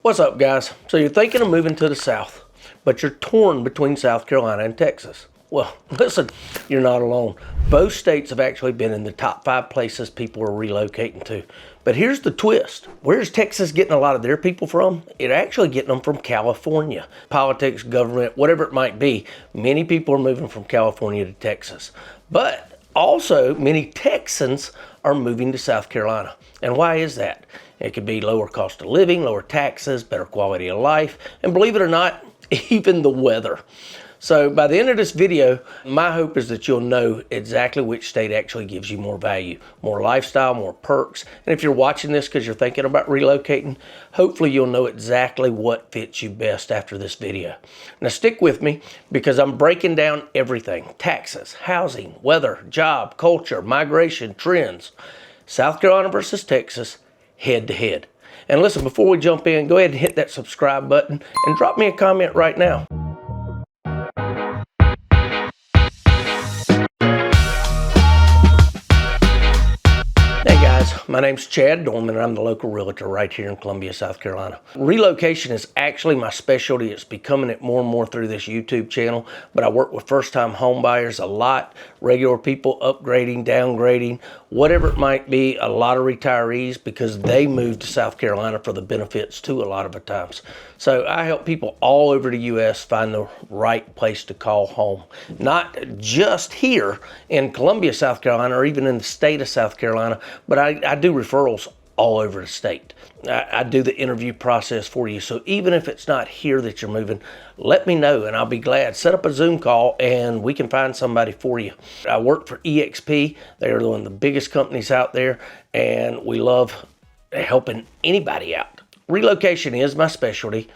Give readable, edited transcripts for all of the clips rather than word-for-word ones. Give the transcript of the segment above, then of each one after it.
What's up, guys? So you're thinking of moving to the South, but you're torn between South Carolina and Texas. Well, listen, you're not alone. Both states have actually been in the top 5 places people are relocating to. But here's the twist. Where's Texas getting a lot of their people from? It's actually getting them from California. Politics, government, whatever it might be, many people are moving from California to Texas. But also, many Texans are moving to South Carolina. And why is that? It could be lower cost of living, lower taxes, better quality of life, and believe it or not, even the weather. So by the end of this video, my hope is that you'll know exactly which state actually gives you more value, more lifestyle, more perks. And if you're watching this because you're thinking about relocating, hopefully you'll know exactly what fits you best after this video. Now stick with me because I'm breaking down everything: taxes, housing, weather, job, culture, migration, trends. South Carolina versus Texas, head to head. And listen, before we jump in, go ahead and hit that subscribe button and drop me a comment right now. Hey guys, my name's Chad Dorman and I'm the local realtor right here in Columbia, South Carolina. Relocation is actually my specialty. It's becoming it more and more through this YouTube channel, but I work with first-time home buyers a lot, regular people upgrading, downgrading, whatever it might be, a lot of retirees because they move to South Carolina for the benefits too a lot of the times. So I help people all over the U.S. find the right place to call home. Not just here in Columbia, South Carolina, or even in the state of South Carolina, but I do referrals all over the state. I do the interview process for you. So even if it's not here that you're moving, let me know and I'll be glad. Set up a Zoom call and we can find somebody for you. I work for EXP. They are one of the biggest companies out there and we love helping anybody out. Relocation is my specialty.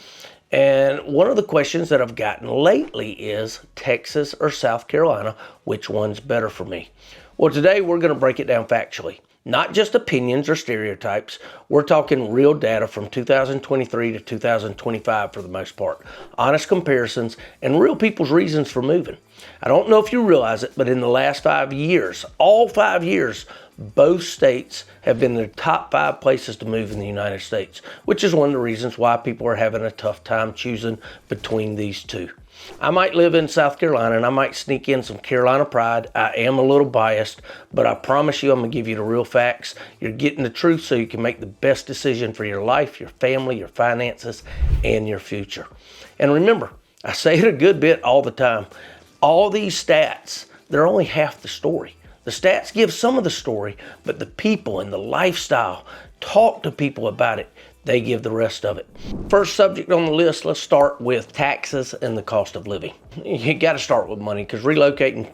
And one of the questions that I've gotten lately is Texas or South Carolina, which one's better for me? Well, today we're going to break it down factually. Not just opinions or stereotypes. We're talking real data from 2023 to 2025 for the most part. Honest comparisons and real people's reasons for moving. I don't know if you realize it, but in the last 5 years, all 5 years, both states have been the top 5 places to move in the United States, which is one of the reasons why people are having a tough time choosing between these two. I might live in South Carolina and I might sneak in some Carolina pride. I am a little biased, but I promise you I'm going to give you the real facts. You're getting the truth so you can make the best decision for your life, your family, your finances, and your future. And remember, I say it a good bit all the time. All these stats, they're only half the story. The stats give some of the story, but the people and the lifestyle, talk to people about it, they give the rest of it. First subject on the list, let's start with taxes and the cost of living. You got to start with money because relocating,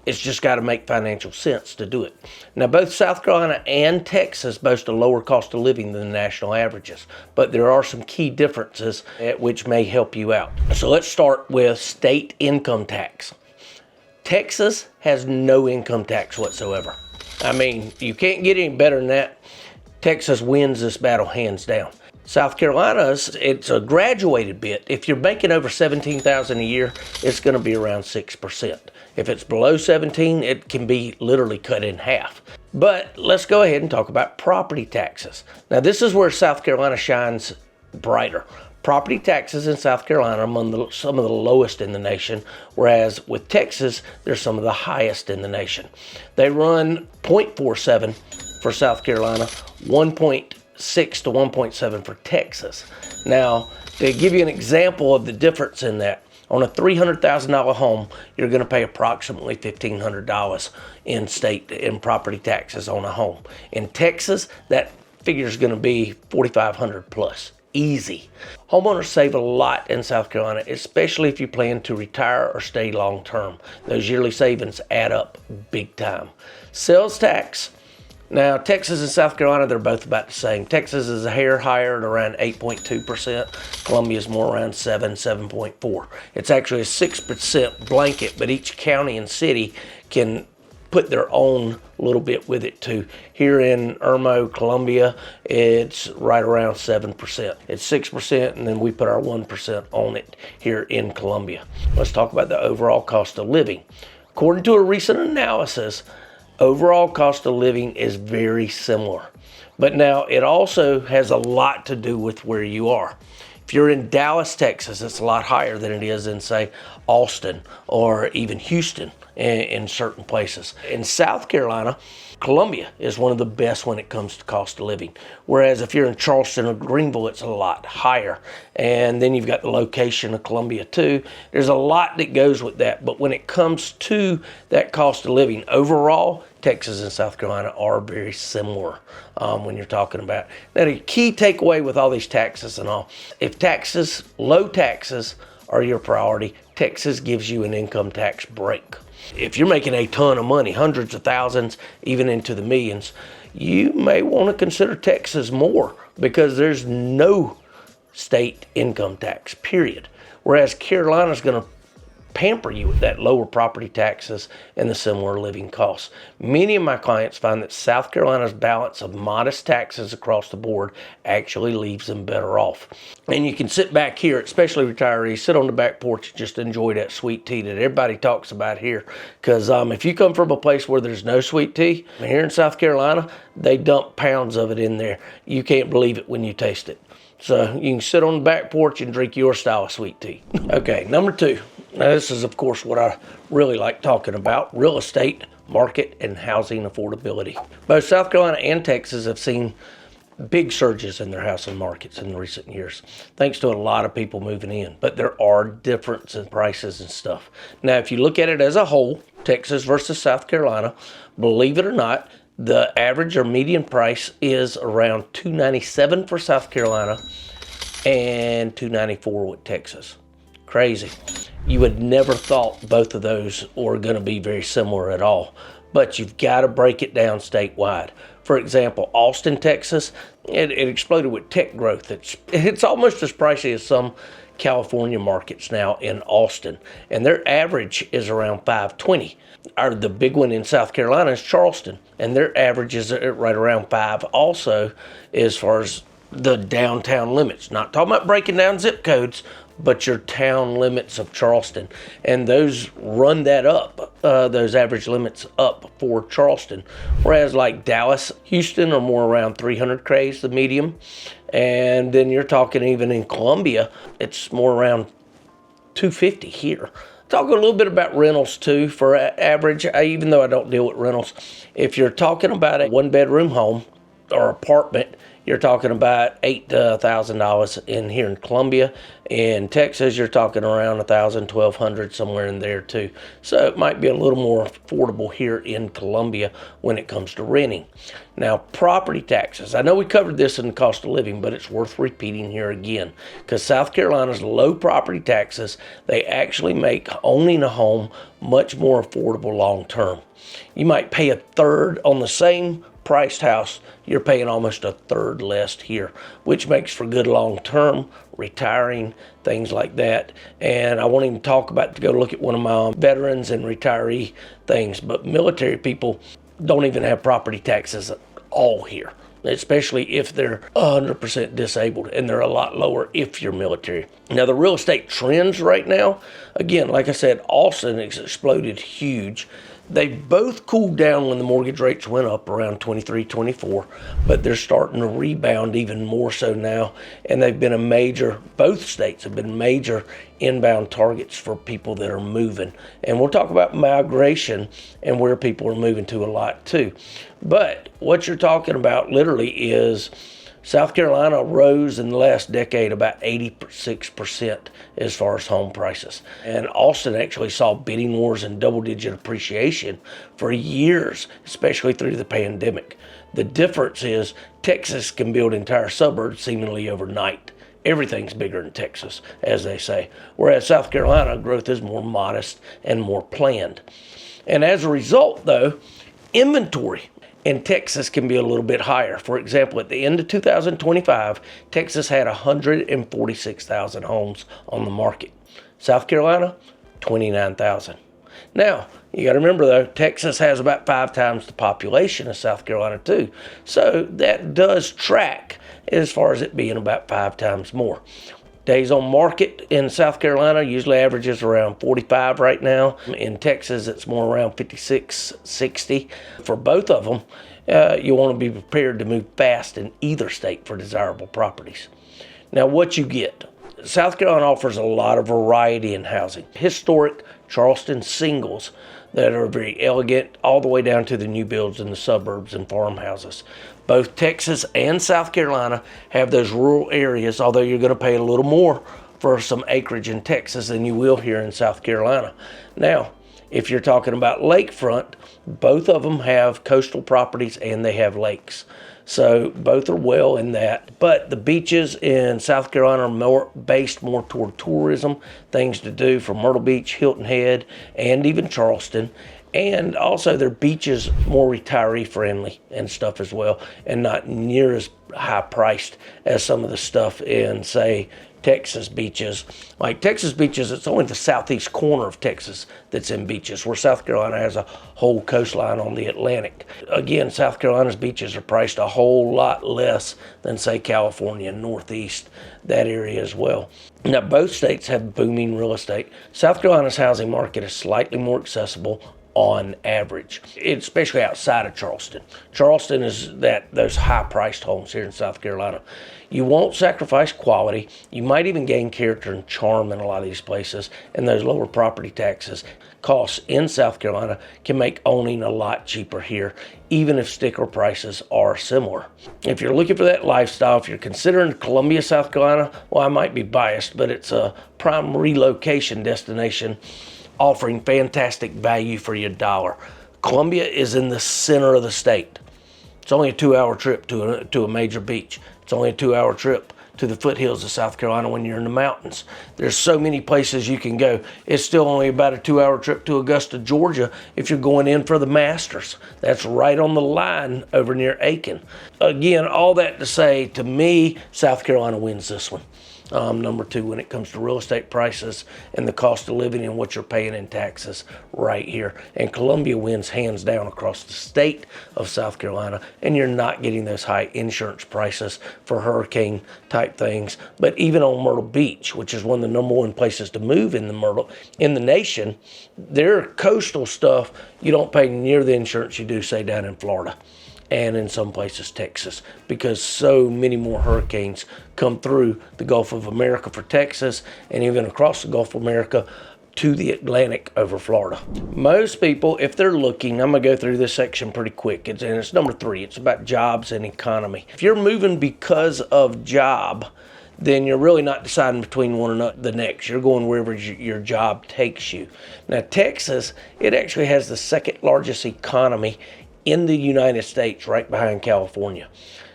it's just got to make financial sense to do it. Now, both South Carolina and Texas boast a lower cost of living than the national averages, but there are some key differences which may help you out. So let's start with state income tax. Texas has no income tax whatsoever. I mean, you can't get any better than that. Texas wins this battle hands down. South Carolina's, it's a graduated bit. If you're making over $17,000 a year, it's going to be around 6%. If it's below 17, it can be literally cut in half. But let's go ahead and talk about property taxes. Now, this is where South Carolina shines brighter. Property taxes in South Carolina are among some of the lowest in the nation, whereas with Texas, they're some of the highest in the nation. They run 0.47 for South Carolina, 1.6 to 1.7 for Texas. Now, to give you an example of the difference in that, on a $300,000 home, you're going to pay approximately $1,500 in property taxes on a home. In Texas, that figure is going to be $4,500 plus. Easy. Homeowners save a lot in South Carolina, especially if you plan to retire or stay long term. Those yearly savings add up big time. Sales tax. Now, Texas and South Carolina, they're both about the same. Texas is a hair higher at around 8.2%. Columbia is more around 7.4. It's actually a 6% blanket, but each county and city can put their own little bit with it too. Here in Irmo, Columbia, it's right around 7%. It's 6%, and then we put our 1% on it here in Columbia. Let's talk about the overall cost of living. According to a recent analysis, overall cost of living is very similar. But now it also has a lot to do with where you are. If you're in Dallas, Texas, it's a lot higher than it is in, say, Austin or even Houston in certain places. In South Carolina, Columbia is one of the best when it comes to cost of living. Whereas if you're in Charleston or Greenville, it's a lot higher. And then you've got the location of Columbia too. There's a lot that goes with that. But when it comes to that cost of living overall, Texas and South Carolina are very similar when you're talking about. Now, the key takeaway with all these taxes and all, if low taxes are your priority, Texas gives you an income tax break. If you're making a ton of money, hundreds of thousands, even into the millions, you may want to consider Texas more because there's no state income tax, period. Whereas Carolina's going to pamper you with that lower property taxes and the similar living costs. Many of my clients find that South Carolina's balance of modest taxes across the board actually leaves them better off. And you can sit back here, especially retirees, sit on the back porch and just enjoy that sweet tea that everybody talks about here. Because if you come from a place where there's no sweet tea, here in South Carolina, they dump pounds of it in there. You can't believe it when you taste it. So you can sit on the back porch and drink your style of sweet tea. Okay, number 2. Now this is, of course, what I really like talking about, real estate, market, and housing affordability. Both South Carolina and Texas have seen big surges in their housing markets in recent years, thanks to a lot of people moving in. But there are differences in prices and stuff. Now, if you look at it as a whole, Texas versus South Carolina, believe it or not, the average or median price is around $297 for South Carolina and $294 with Texas. Crazy. You would never thought both of those were going to be very similar at all, but you've got to break it down statewide. For example, Austin, Texas, it exploded with tech growth. It's almost as pricey as some California markets now in Austin, and their average is around $520. The big one in South Carolina is Charleston, and their average is right around $5 also, as far as the downtown limits. Not talking about breaking down zip codes, but your town limits of Charleston. And those run that up, those average limits up for Charleston. Whereas like Dallas, Houston are more around 300 crays, the medium. And then you're talking even in Columbia, it's more around 250 here. Talk a little bit about rentals too for average, even though I don't deal with rentals. If you're talking about a 1-bedroom home or apartment, you're talking about $8,000 to $1,000 in here in Columbia. In Texas, you're talking around $1,000, $1,200, somewhere in there too. So it might be a little more affordable here in Columbia when it comes to renting. Now, property taxes. I know we covered this in the cost of living, but it's worth repeating here again. Because South Carolina's low property taxes, they actually make owning a home much more affordable long term. You might pay a third on the same priced house, you're paying almost a third less here, which makes for good long-term, retiring, things like that. And I won't even talk about to go look at one of my veterans and retiree things, but military people don't even have property taxes at all here, especially if they're 100% disabled, and they're a lot lower if you're military. Now, the real estate trends right now, again, like I said, Austin has exploded huge. They both cooled down when the mortgage rates went up around 23, 24, but they're starting to rebound even more so now. And they've been both states have been major inbound targets for people that are moving. And we'll talk about migration and where people are moving to a lot too. But what you're talking about literally is South Carolina rose in the last decade about 86% as far as home prices. And Austin actually saw bidding wars and double-digit appreciation for years, especially through the pandemic. The difference is Texas can build entire suburbs seemingly overnight. Everything's bigger in Texas, as they say. Whereas South Carolina, growth is more modest and more planned. And as a result, though, inventory in Texas can be a little bit higher. For example, at the end of 2025, Texas had 146,000 homes on the market. South Carolina, 29,000. Now, you got to remember though, Texas has about 5 times the population of South Carolina too. So that does track as far as it being about 5 times more. Days on market in South Carolina usually averages around 45 right now. In Texas, it's more around 56, 60 for both of them. You want to be prepared to move fast in either state for desirable properties. Now, what you get. South Carolina offers a lot of variety in housing. Historic Charleston singles that are very elegant, all the way down to the new builds in the suburbs and farmhouses. Both Texas and South Carolina have those rural areas, although you're going to pay a little more for some acreage in Texas than you will here in South Carolina. Now, if you're talking about lakefront, both of them have coastal properties and they have lakes. So both are well in that. But the beaches in South Carolina are based more toward tourism, things to do from Myrtle Beach, Hilton Head, and even Charleston. And also their beaches more retiree friendly and stuff as well, and not near as high priced as some of the stuff in, say, Texas beaches. Like Texas beaches, it's only the southeast corner of Texas that's in beaches, where South Carolina has a whole coastline on the Atlantic. Again, South Carolina's beaches are priced a whole lot less than, say, California, Northeast, that area as well. Now, both states have booming real estate. South Carolina's housing market is slightly more accessible on average, especially outside of Charleston. Charleston is those high-priced homes here in South Carolina. You won't sacrifice quality. You might even gain character and charm in a lot of these places, and those lower property taxes costs in South Carolina can make owning a lot cheaper here, even if sticker prices are similar. If you're looking for that lifestyle, if you're considering Columbia, South Carolina, well, I might be biased, but it's a prime relocation destination offering fantastic value for your dollar. Columbia is in the center of the state. It's only a 2-hour trip to a major beach. It's only a 2-hour trip to the foothills of South Carolina when you're in the mountains. There's so many places you can go. It's still only about a 2-hour trip to Augusta, Georgia if you're going in for the Masters. That's right on the line over near Aiken. Again, all that to say, to me, South Carolina wins this one. Number 2 when it comes to real estate prices and the cost of living and what you're paying in taxes right here. And Columbia wins hands down across the state of South Carolina, and you're not getting those high insurance prices for hurricane type things. But even on Myrtle Beach, which is one of the number 1 places to move in the nation, their coastal stuff, you don't pay near the insurance you do, say, down in Florida and in some places Texas, because so many more hurricanes come through the Gulf of America for Texas, and even across the Gulf of America to the Atlantic over Florida. Most people, if they're looking, I'm gonna go through this section pretty quick, and it's number 3. It's about jobs and economy. If you're moving because of job, then you're really not deciding between one and the next. You're going wherever your job takes you. Now, Texas, it actually has the second largest economy in the United States, right behind California.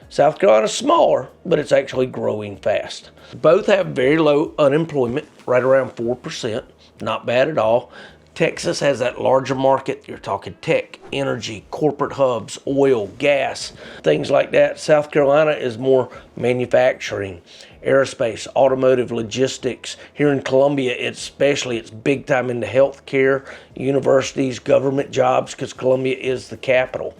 South Carolina's smaller, but it's actually growing fast. Both have very low unemployment, right around 4%, not bad at all. Texas has that larger market. You're talking tech, energy, corporate hubs, oil, gas, things like that. South Carolina is more manufacturing, aerospace, automotive, logistics. Here in Columbia, it's big time into healthcare, universities, government jobs, because Columbia is the capital.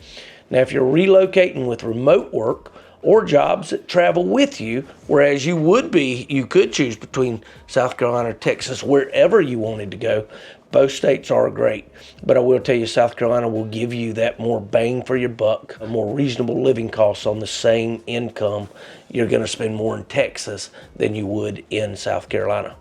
Now, if you're relocating with remote work or jobs that travel with you, whereas you could choose between South Carolina or Texas, wherever you wanted to go. Both states are great, but I will tell you, South Carolina will give you that more bang for your buck, a more reasonable living costs on the same income. You're going to spend more in Texas than you would in South Carolina.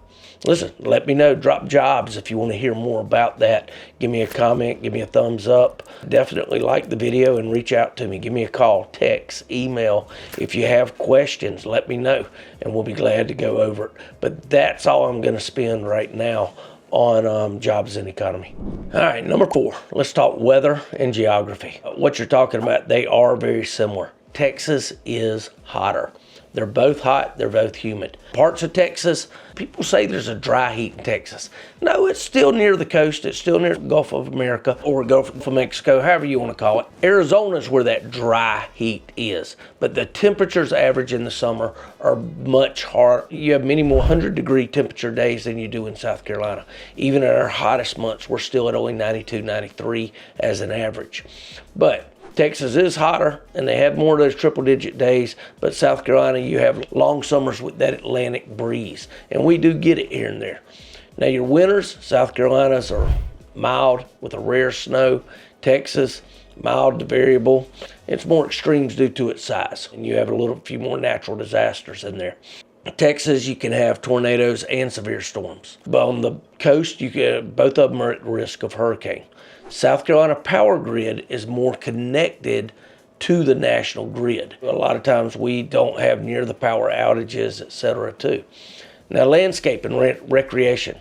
Listen, let me know, drop jobs if you want to hear more about that. Give me a comment, give me a thumbs up. Definitely like the video and reach out to me. Give me a call, text, email. If you have questions, let me know, and we'll be glad to go over it. But that's all I'm going to spend right now on jobs and economy. All right, number 4, let's talk weather and geography. What you're talking about, they are very similar. Texas is hotter. They're both hot, they're both humid. Parts of Texas, people say there's a dry heat in Texas. No, it's still near the coast, it's still near the Gulf of America or Gulf of Mexico, however you want to call it. Arizona's where that dry heat is, but the temperatures average in the summer are much hotter. You have many more 100-degree temperature days than you do in South Carolina. Even in our hottest months, we're still at only 92, 93 as an average. But Texas is hotter, and they have more of those triple-digit days, but South Carolina, you have long summers with that Atlantic breeze, and we do get it here and there. Now, your winters, South Carolina's are mild with a rare snow. Texas, mild to variable. It's more extremes due to its size, and you have a few more natural disasters in there. Texas, you can have tornadoes and severe storms. But on the coast, both of them are at risk of hurricane. South Carolina power grid is more connected to the national grid. A lot of times we don't have near the power outages, etc. too. Now, landscape and recreation.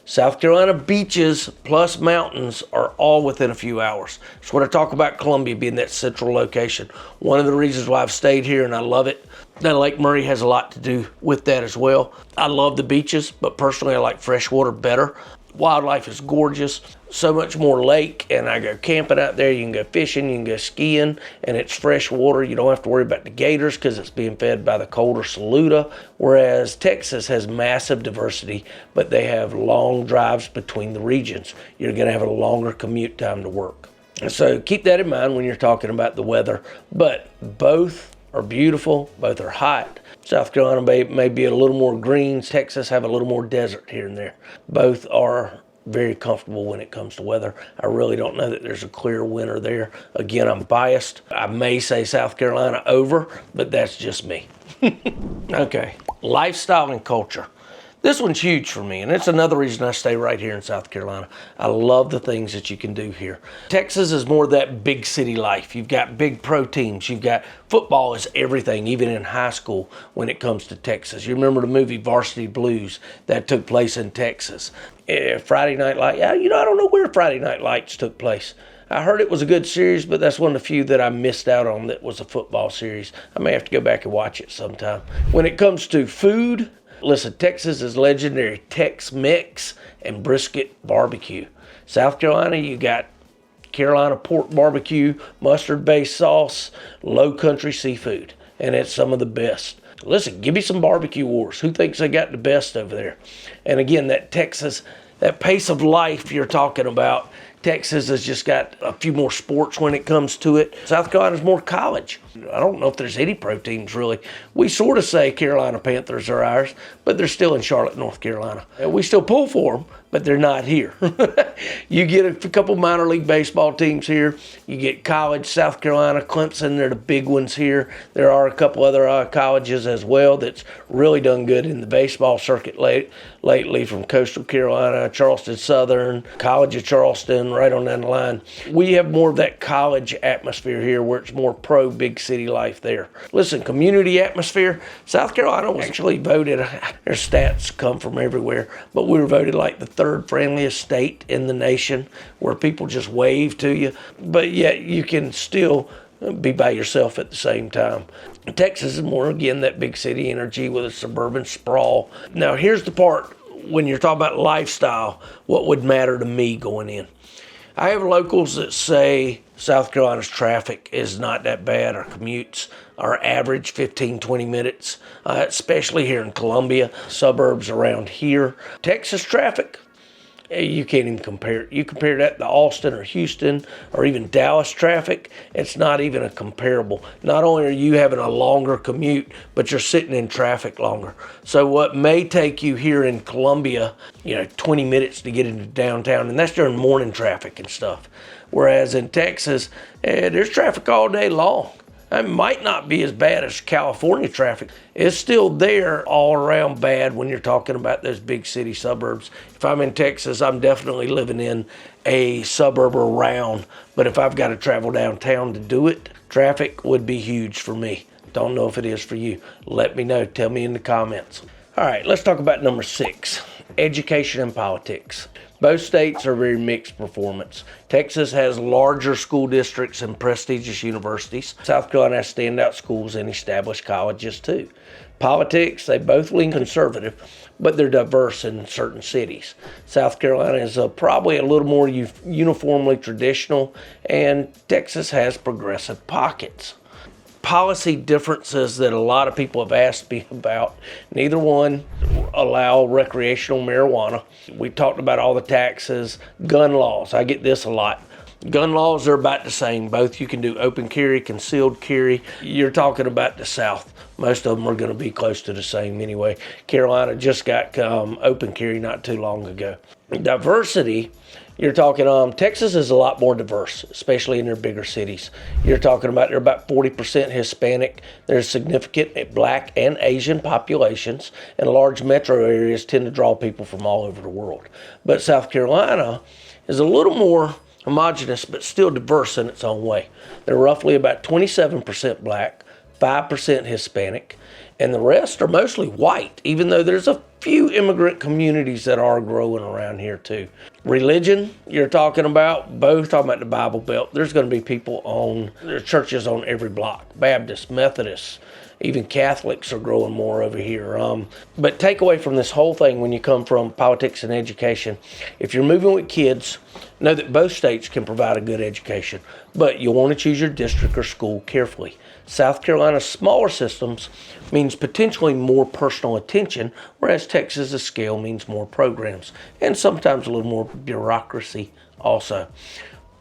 South Carolina beaches plus mountains are all within a few hours. That's what I talk about Columbia being that central location. One of the reasons why I've stayed here and I love it. Now, Lake Murray has a lot to do with that as well. I love the beaches, but personally I like freshwater better. Wildlife is gorgeous, so much more lake, and I go camping out there. You can go fishing, you can go skiing, and it's fresh water. You don't have to worry about the gators because it's being fed by the colder Saluda, whereas Texas has massive diversity, but they have long drives between the regions. You're going to have a longer commute time to work. So keep that in mind when you're talking about the weather, but both are beautiful, both are hot. South Carolina may be a little more green. Texas have a little more desert here and there. Both are very comfortable when it comes to weather. I really don't know that there's a clear winner there. Again, I'm biased. I may say South Carolina over, but that's just me. Okay, lifestyle and culture. This one's huge for me, and it's another reason I stay right here in South Carolina. I love the things that you can do here. Texas is more that big city life. You've got big pro teams. You've got football is everything, even in high school when it comes to Texas. You remember the movie Varsity Blues that took place in Texas. Friday Night Lights. I don't know where Friday Night Lights took place. I heard it was a good series, but that's one of the few that I missed out on that was a football series. I may have to go back and watch it sometime. When it comes to food, listen, Texas is legendary. Tex-Mex and brisket barbecue. South Carolina, you got Carolina pork barbecue, mustard-based sauce, low country seafood, and it's some of the best. Listen, give me some barbecue wars. Who thinks they got the best over there? And again, that Texas, that pace of life you're talking about, Texas has just got a few more sports when it comes to it. South Carolina's more college. I don't know if there's any pro teams really. We sort of say Carolina Panthers are ours, but they're still in Charlotte, North Carolina. And we still pull for them, but they're not here. You get a couple minor league baseball teams here. You get college, South Carolina, Clemson, they're the big ones here. There are a couple other colleges as well that's really done good in the baseball circuit lately, from Coastal Carolina, Charleston Southern, College of Charleston, right on down the line. We have more of that college atmosphere here where it's more pro big city life there. Listen, community atmosphere, South Carolina was actually voted, their stats come from everywhere, but we were voted like the third friendliest state in the nation, where people just wave to you, but yet you can still be by yourself at the same time. Texas is more, again, that big city energy with a suburban sprawl. Now, here's the part when you're talking about lifestyle, what would matter to me going in. I have locals that say South Carolina's traffic is not that bad. Our commutes are average 15, 20 minutes, especially here in Columbia, suburbs around here. Texas traffic, you can't even compare it. You compare that to Austin or Houston or even Dallas traffic, it's not even a comparable. Not only are you having a longer commute, but you're sitting in traffic longer. So what may take you here in Columbia, 20 minutes to get into downtown, and that's during morning traffic and stuff. Whereas in Texas, there's traffic all day long. It might not be as bad as California traffic. It's still there all around bad when you're talking about those big city suburbs. If I'm in Texas, I'm definitely living in a suburb around. But if I've got to travel downtown to do it, traffic would be huge for me. Don't know if it is for you. Let me know. Tell me in the comments. All right, let's talk about number 6, education and politics. Both states are very mixed performance. Texas has larger school districts and prestigious universities. South Carolina has standout schools and established colleges too. Politics, they both lean conservative, but they're diverse in certain cities. South Carolina is probably a little more uniformly traditional, and Texas has progressive pockets. Policy differences that a lot of people have asked me about. Neither one allow recreational marijuana. We talked about all the taxes, gun laws. I get this a lot. Gun laws are about the same. Both you can do open carry, concealed carry. You're talking about the South. Most of them are going to be close to the same anyway. Carolina just got open carry not too long ago. Diversity, you're talking, Texas is a lot more diverse, especially in their bigger cities. You're talking about they're about 40% Hispanic. There's significant Black and Asian populations, and large metro areas tend to draw people from all over the world. But South Carolina is a little more homogenous, but still diverse in its own way. They're roughly about 27% Black, 5% Hispanic, and the rest are mostly white, even though there's a few immigrant communities that are growing around here too. Religion, you're talking about the Bible Belt. There's going to be people there's churches on every block. Baptists, Methodists, even Catholics are growing more over here. But take away from this whole thing when you come from politics and education, if you're moving with kids, know that both states can provide a good education, but you'll want to choose your district or school carefully. South Carolina's smaller systems means potentially more personal attention, whereas Texas's scale means more programs and sometimes a little more bureaucracy also.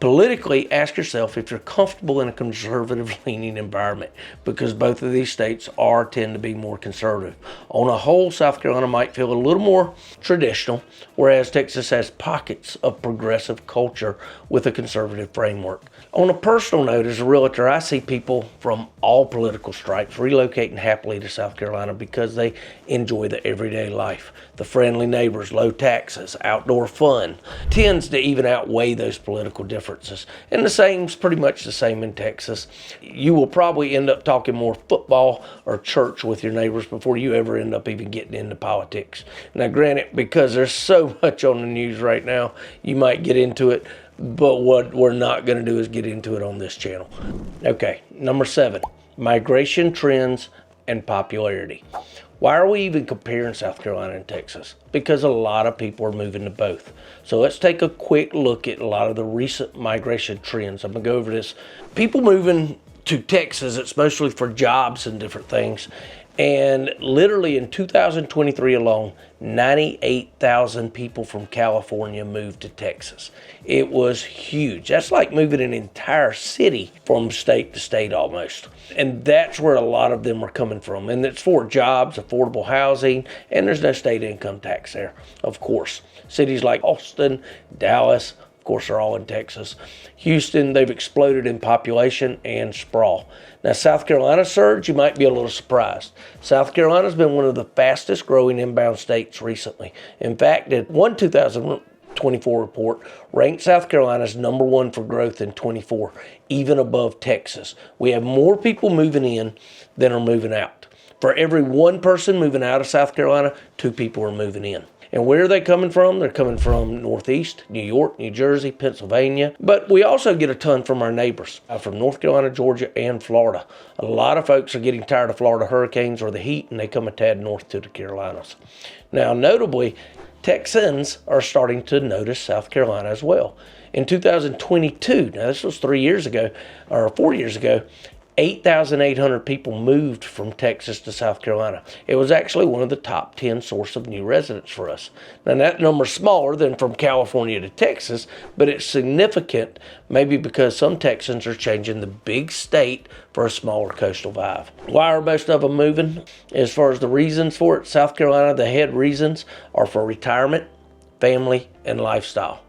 Politically, ask yourself if you're comfortable in a conservative-leaning environment, because both of these states tend to be more conservative. On a whole, South Carolina might feel a little more traditional, whereas Texas has pockets of progressive culture with a conservative framework. On a personal note, as a realtor, I see people from all political stripes relocating happily to South Carolina because they enjoy the everyday life. The friendly neighbors, low taxes, outdoor fun tends to even outweigh those political differences. And pretty much the same in Texas. You will probably end up talking more football or church with your neighbors before you ever end up even getting into politics. Now, granted, because there's so much on the news right now, you might get into it, but what we're not going to do is get into it on this channel. Okay, number 7, migration trends and popularity. Why are we even comparing South Carolina and Texas? Because a lot of people are moving to both. So let's take a quick look at a lot of the recent migration trends. I'm going to go over this. People moving to Texas, it's mostly for jobs and different things. And literally in 2023 alone, 98,000 people from California moved to Texas. It was huge. That's like moving an entire city from state to state almost. And that's where a lot of them are coming from. And it's for jobs, affordable housing, and there's no state income tax there, of course. Cities like Austin, Dallas, of course, are all in Texas. Houston, they've exploded in population and sprawl. Now, South Carolina surge, you might be a little surprised. South Carolina's been one of the fastest growing inbound states recently. In fact, one 2024 report ranked South Carolina as number 1 for growth in 24, even above Texas. We have more people moving in than are moving out. For every one person moving out of South Carolina, 2 people are moving in. And where are they coming from? They're coming from Northeast, New York, New Jersey, Pennsylvania. But we also get a ton from our neighbors, from North Carolina, Georgia, and Florida. A lot of folks are getting tired of Florida hurricanes or the heat, and they come a tad north to the Carolinas. Now, notably, Texans are starting to notice South Carolina as well. In 2022, now this was 4 years ago, 8,800 people moved from Texas to South Carolina. It was actually one of the top 10 source of new residents for us. Now, that number's smaller than from California to Texas, but it's significant, maybe because some Texans are changing the big state for a smaller coastal vibe. Why are most of them moving? As far as the reasons for it, South Carolina, the head reasons are for retirement, family, and lifestyle.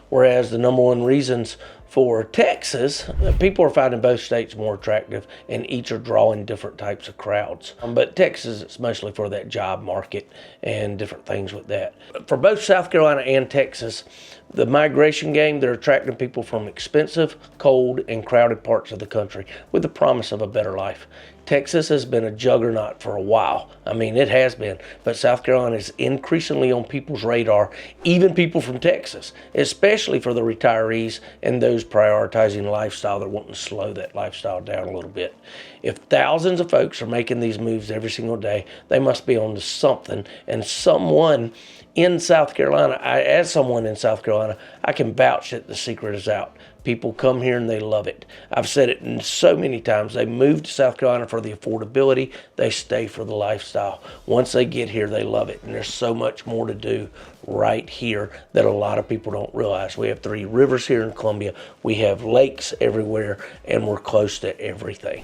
Whereas the number 1 reasons for Texas, people are finding both states more attractive, and each are drawing different types of crowds. But Texas, it's mostly for that job market and different things with that. For both South Carolina and Texas, the migration game, they're attracting people from expensive, cold, and crowded parts of the country with the promise of a better life. Texas has been a juggernaut for a while. I mean, it has been. But South Carolina is increasingly on people's radar, even people from Texas, especially for the retirees and those prioritizing lifestyle. They're wanting to slow that lifestyle down a little bit. If thousands of folks are making these moves every single day, they must be on to something, and someone in South Carolina, as someone in South Carolina, I can vouch that the secret is out. People come here and they love it. I've said it so many times. They move to South Carolina for the affordability. They stay for the lifestyle. Once they get here, they love it. And there's so much more to do right here that a lot of people don't realize. We have 3 rivers here in Columbia. We have lakes everywhere, and we're close to everything.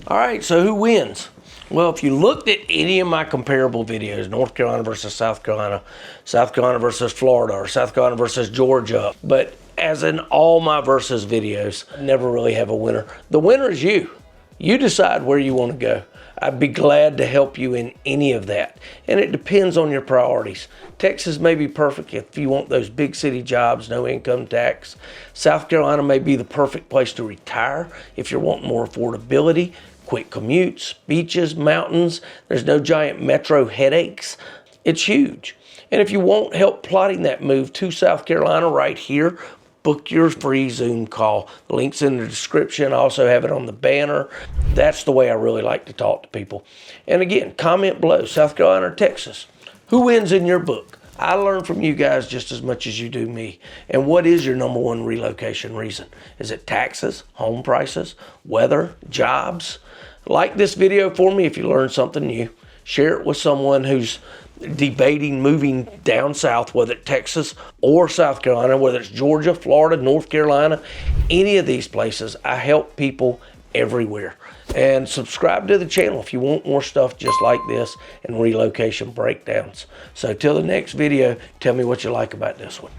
All right, so who wins? Well, if you looked at any of my comparable videos, North Carolina versus South Carolina versus Florida, or South Carolina versus Georgia, but as in all my versus videos, I never really have a winner. The winner is you. You decide where you want to go. I'd be glad to help you in any of that. And it depends on your priorities. Texas may be perfect if you want those big city jobs, no income tax. South Carolina may be the perfect place to retire if you're wanting more affordability, quick commutes, beaches, mountains. There's no giant metro headaches. It's huge. And if you want help plotting that move to South Carolina right here, book your free Zoom call. The link's in the description. I also have it on the banner. That's the way I really like to talk to people. And again, comment below, South Carolina or Texas. Who wins in your book? I learn from you guys just as much as you do me. And what is your number one relocation reason? Is it taxes, home prices, weather, jobs? Like this video for me if you learned something new. Share it with someone who's debating moving down south, whether it's Texas or South Carolina, whether it's Georgia, Florida, North Carolina, any of these places. I help people everywhere. And subscribe to the channel if you want more stuff just like this and relocation breakdowns. So till the next video, tell me what you like about this one.